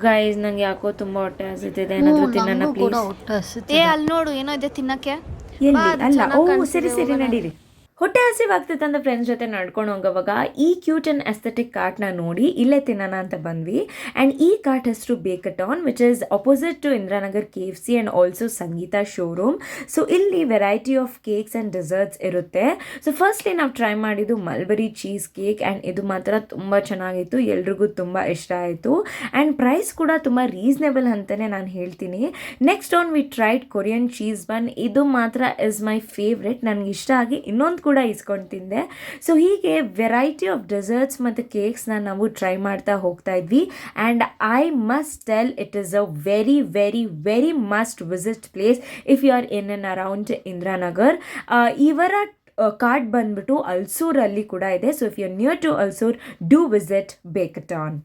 Guys ನಂಗೆ ಯಾಕೋ ತುಂಬಾ ಹೊಟ್ಟೆ ಹಸಿತಿದೆ, ಏನಾದರೂ ತಿನ್ನೋಣ ನಂಗೂ ಕೂಡ ಪ್ಲೀಸ್. ಹೊಟ್ಟೆ ಹಸಿತಿದೆ. ಏ ಅಲ್ಲಿ ನೋಡು ಏನೋ ಇದೆ ತಿನ್ನಕ್ಕೆ. ಬಾ, ಎಲ್ಲಿ? ಅದು ಅಲ್ಲ, ಚೆನ್ನಾಗ್ ಓ ಕಾಣ್ತಿದೆ, ಸರಿ ಹೋಗೋಣ. ನಡೀರಿ. ಹೊಟ್ಟೆ ಹಸಿವಾಗ್ತಿತ್ತು ಅಂತ ಫ್ರೆಂಡ್ಸ್ ಜೊತೆ ನಡ್ಕೊಂಡು ಹೋಗೋವಾಗ ಈ ಕ್ಯೂಟ್ ಆ್ಯಂಡ್ ಎಸ್ಥೆಟಿಕ್ ಕಾರ್ಟ್ನ ನೋಡಿ ಇಲ್ಲೇ ತಿನ್ನೋಣ ಅಂತ ಬಂದ್ವಿ. ಆ್ಯಂಡ್ ಈ ಕಾರ್ಟ್ ಹೆಸರು ಬೇಕಟಾನ್, which is opposite to Indiranagar KFC and also Sangeetha showroom. So ಇಲ್ಲಿ variety of cakes and desserts ಇರುತ್ತೆ. ಸೊ ಫಸ್ಟ್ಲಿ ನಾವು ಟ್ರೈ ಮಾಡಿದ್ದು ಮಲ್ಬರಿ ಚೀಸ್ ಕೇಕ್, ಆ್ಯಂಡ್ ಇದು ಮಾತ್ರ ತುಂಬ ಚೆನ್ನಾಗಿತ್ತು, ಎಲ್ರಿಗೂ ತುಂಬ ಇಷ್ಟ ಆಯಿತು. ಆ್ಯಂಡ್ ಪ್ರೈಸ್ ಕೂಡ ತುಂಬ ರೀಸ್ನೇಬಲ್ ಅಂತಲೇ ನಾನು ಹೇಳ್ತೀನಿ. Next on we tried Korean cheese bun. ಇದು ಮಾತ್ರ ಇಸ್ ಮೈ ಫೇವ್ರೆಟ್, ನನಗೆ ಇಷ್ಟ ಆಗಿ ಇನ್ನೊಂದು ಕೂಡ ಇಸ್ಕೊಂಡು ತಿಂದೆ. ಸೊ ಹೀಗೆ ವೆರೈಟಿ ಆಫ್ ಡೆಸರ್ಟ್ಸ್ ಮತ್ತು ಕೇಕ್ಸ್ನ ನಾವು ಟ್ರೈ ಮಾಡ್ತಾ ಹೋಗ್ತಾ ಇದ್ವಿ. And I must tell it is a very very very must visit place if you are in and around Indiranagar. ಇವರ ಕಾರ್ಟ್ ಬಂದ್ಬಿಟ್ಟು ಅಲ್ಸೂರಲ್ಲಿ ಕೂಡ ಇದೆ. So if you are near to Ulsoor, do visit ಬೇಕಟಾನ್.